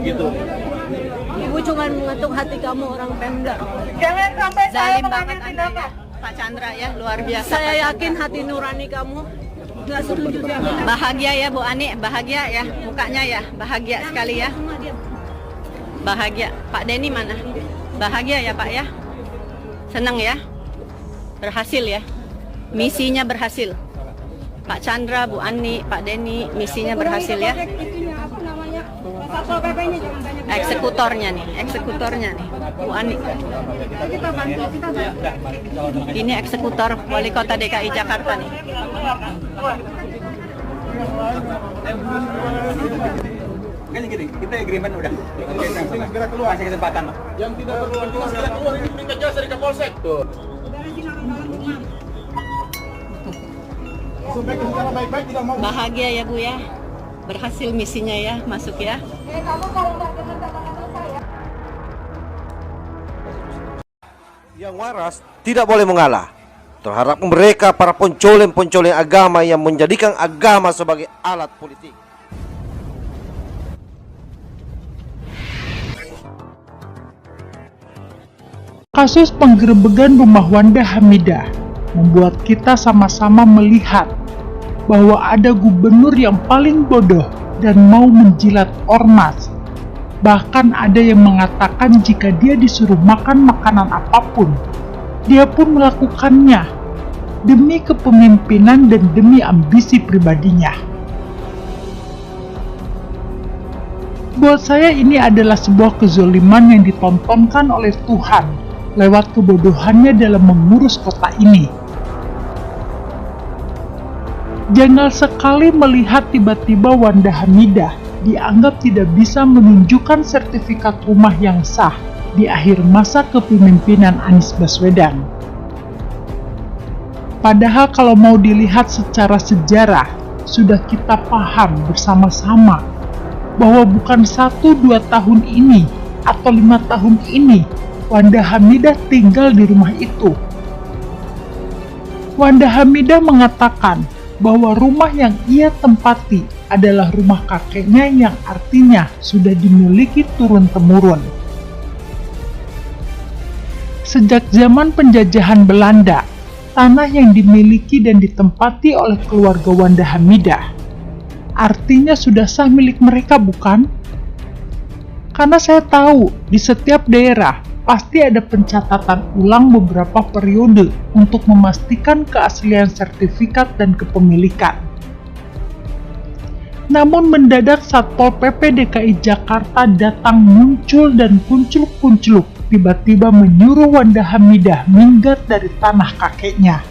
gitu. Ibu cuma mengetuk hati kamu orang Pemda. Jangan sampai saya Zalim mengambil banget Anda tindakan. ya, Pak Chandra ya, luar biasa. Saya Pak yakin hati nurani kamu nggak setuju Chandra. Bahagia ya Bu Ani, bahagia ya, mukanya ya, bahagia sekali ya. Bahagia. Pak Denny mana? Bahagia ya Pak ya? Senang ya? Berhasil ya? Misinya berhasil. Pak Chandra, Bu Ani, Pak Denny, misinya berhasil ya. Eksekutornya nih, Bu Ani. Ini eksekutor Wali Kota DKI Jakarta nih. Kan gini, kita agreement udah. Segera keluar. Kasih kesempatan. Yang tidak berkepentingan segera keluar, ini minta jasa dari Kapolsek. Tuh. Bahagia ya Bu ya. Berhasil misinya ya, masuk ya. Yang waras tidak boleh mengalah terhadap mereka para pencoleng-pencoleng agama yang menjadikan agama sebagai alat politik. Kasus penggerebegan rumah Wanda Hamidah membuat kita sama-sama melihat bahwa ada gubernur yang paling bodoh dan mau menjilat ormas. Bahkan ada yang mengatakan jika dia disuruh makan makanan apapun, dia pun melakukannya demi kepemimpinan dan demi ambisi pribadinya. Buat saya ini adalah sebuah kezoliman yang ditontonkan oleh Tuhan lewat kebodohannya dalam mengurus kota ini. Janggal sekali melihat tiba-tiba Wanda Hamidah dianggap tidak bisa menunjukkan sertifikat rumah yang sah di akhir masa kepemimpinan Anies Baswedan. Padahal kalau mau dilihat secara sejarah, sudah kita paham bersama-sama bahwa bukan 1-2 tahun ini atau 5 tahun ini Wanda Hamidah tinggal di rumah itu. Wanda Hamidah mengatakan bahwa rumah yang ia tempati adalah rumah kakeknya yang artinya sudah dimiliki turun-temurun. Sejak zaman penjajahan Belanda, tanah yang dimiliki dan ditempati oleh keluarga Wanda Hamidah artinya sudah sah milik mereka, bukan? Karena saya tahu di setiap daerah pasti ada pencatatan ulang beberapa periode untuk memastikan keaslian sertifikat dan kepemilikan. Namun mendadak Satpol PP DKI Jakarta datang muncul dan kuncluk-kuncluk tiba-tiba menyuruh Wanda Hamidah minggat dari tanah kakeknya.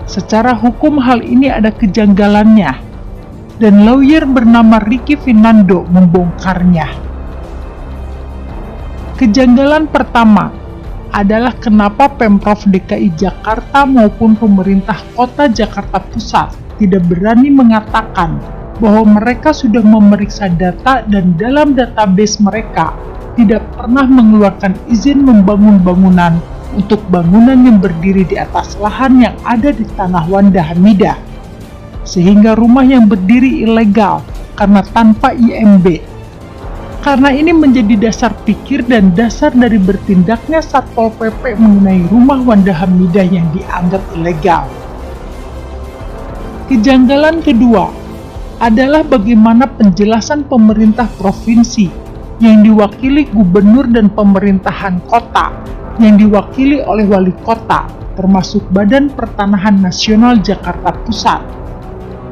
Secara hukum hal ini ada kejanggalannya dan lawyer bernama Ricky Finando membongkarnya. Kejanggalan pertama adalah kenapa Pemprov DKI Jakarta maupun pemerintah kota Jakarta Pusat tidak berani mengatakan bahwa mereka sudah memeriksa data dan dalam database mereka tidak pernah mengeluarkan izin membangun bangunan untuk bangunan yang berdiri di atas lahan yang ada di tanah Wanda Hamidah, sehingga rumah yang berdiri ilegal karena tanpa IMB. Karena ini menjadi dasar pikir dan dasar dari bertindaknya Satpol PP mengenai rumah Wanda Hamidah yang dianggap ilegal. Kejanggalan kedua adalah bagaimana penjelasan pemerintah provinsi yang diwakili gubernur dan pemerintahan kota yang diwakili oleh wali kota termasuk Badan Pertanahan Nasional Jakarta Pusat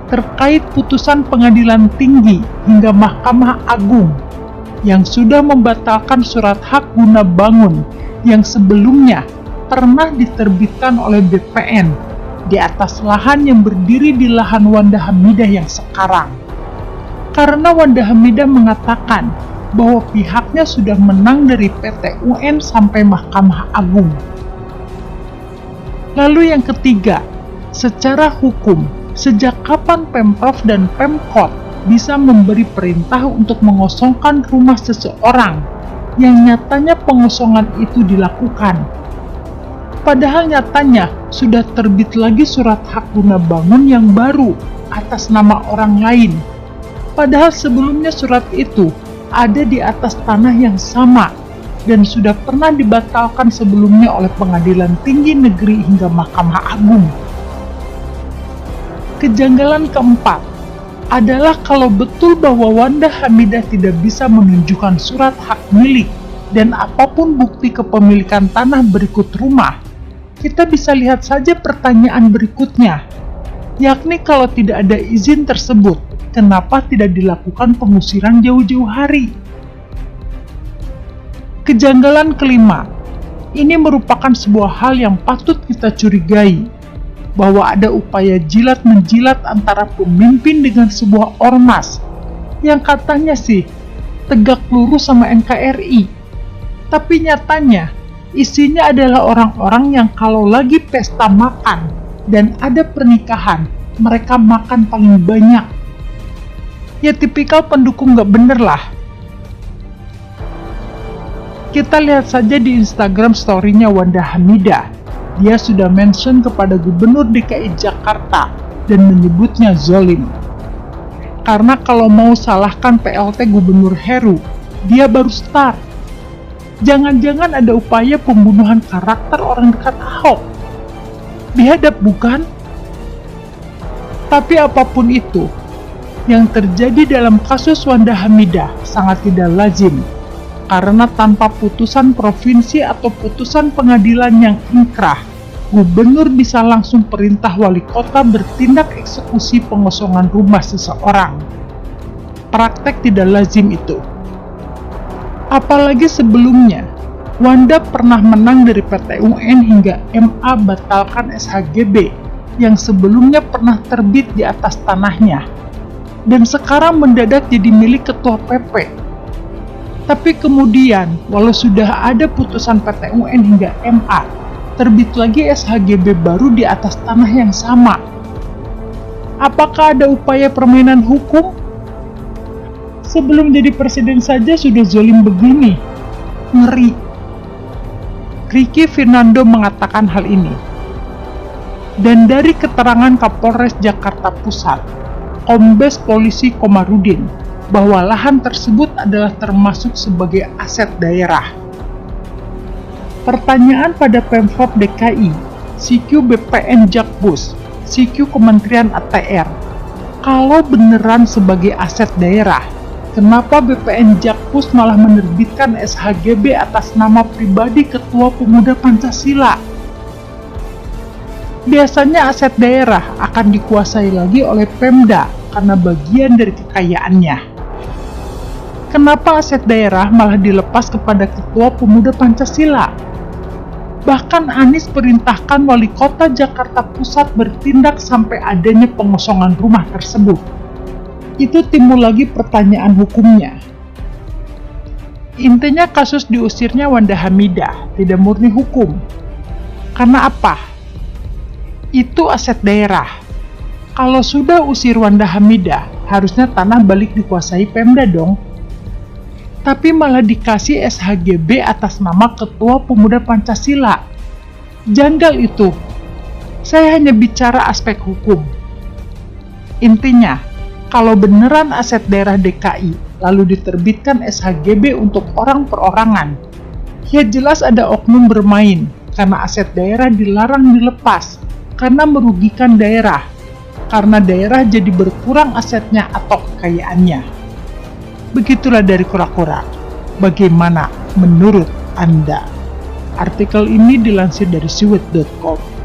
terkait putusan Pengadilan Tinggi hingga Mahkamah Agung yang sudah membatalkan surat hak guna bangun yang sebelumnya pernah diterbitkan oleh BPN di atas lahan yang berdiri di lahan Wanda Hamidah yang sekarang. Karena Wanda Hamidah mengatakan bahwa pihaknya sudah menang dari PT UN sampai Mahkamah Agung. Lalu yang ketiga, secara hukum, sejak kapan Pemprov dan Pemkot bisa memberi perintah untuk mengosongkan rumah seseorang yang nyatanya pengosongan itu dilakukan? Padahal nyatanya sudah terbit lagi surat hak guna bangun yang baru atas nama orang lain. Padahal sebelumnya surat itu ada di atas tanah yang sama dan sudah pernah dibatalkan sebelumnya oleh Pengadilan Tinggi Negeri hingga Mahkamah Agung. Kejanggalan keempat adalah kalau betul bahwa Wanda Hamidah tidak bisa menunjukkan surat hak milik dan apapun bukti kepemilikan tanah berikut rumah, kita bisa lihat saja pertanyaan berikutnya, yakni kalau tidak ada izin tersebut, kenapa tidak dilakukan pengusiran jauh-jauh hari? Kejanggalan kelima, ini merupakan sebuah hal yang patut kita curigai, bahwa ada upaya jilat-menjilat antara pemimpin dengan sebuah ormas yang katanya sih tegak lurus sama NKRI. Tapi nyatanya isinya adalah orang-orang yang kalau lagi pesta makan dan ada pernikahan, mereka makan paling banyak. Ya tipikal pendukung gak bener lah. Kita lihat saja di Instagram story-nya Wanda Hamidah. Dia sudah mention kepada Gubernur DKI Jakarta dan menyebutnya zolim. Karena kalau mau salahkan PLT Gubernur Heru, dia baru start. Jangan-jangan ada upaya pembunuhan karakter orang dekat Ahok. Biadab bukan? Tapi apapun itu, yang terjadi dalam kasus Wanda Hamidah sangat tidak lazim. Karena tanpa putusan provinsi atau putusan pengadilan yang inkrah, gubernur bisa langsung perintah wali kota bertindak eksekusi pengosongan rumah seseorang. Praktek tidak lazim itu. Apalagi sebelumnya, Wanda pernah menang dari PT UN hingga MA batalkan SHGB yang sebelumnya pernah terbit di atas tanahnya, dan sekarang mendadak jadi milik ketua PP. Tapi kemudian, walau sudah ada putusan PT UN hingga MA, terbit lagi SHGB baru di atas tanah yang sama. Apakah ada upaya permainan hukum? Sebelum jadi presiden saja sudah zolim begini. Ngeri. Ricky Fernando mengatakan hal ini. Dan dari keterangan Kapolres Jakarta Pusat, Kombes Polisi Komarudin, bahwa lahan tersebut adalah termasuk sebagai aset daerah. Pertanyaan pada Pemprov DKI, CQ BPN Jakpus, CQ Kementerian ATR, kalau beneran sebagai aset daerah, kenapa BPN Jakpus malah menerbitkan SHGB atas nama pribadi Ketua Pemuda Pancasila? Biasanya aset daerah akan dikuasai lagi oleh Pemda karena bagian dari kekayaannya. Kenapa aset daerah malah dilepas kepada Ketua Pemuda Pancasila? Bahkan Anies perintahkan Wali Kota Jakarta Pusat bertindak sampai adanya pengosongan rumah tersebut. Itu timbul lagi pertanyaan hukumnya. Intinya kasus diusirnya Wanda Hamidah tidak murni hukum. Karena apa? Itu aset daerah. Kalau sudah usir Wanda Hamidah, harusnya tanah balik dikuasai Pemda dong. Tapi malah dikasih SHGB atas nama Ketua Pemuda Pancasila. Janggal itu. Saya hanya bicara aspek hukum. Intinya, kalau beneran aset daerah DKI lalu diterbitkan SHGB untuk orang perorangan, ya jelas ada oknum bermain karena aset daerah dilarang dilepas karena merugikan daerah, karena daerah jadi berkurang asetnya atau kekayaannya. Begitulah dari kura-kura. Bagaimana menurut Anda? Artikel ini dilansir dari siwet.com.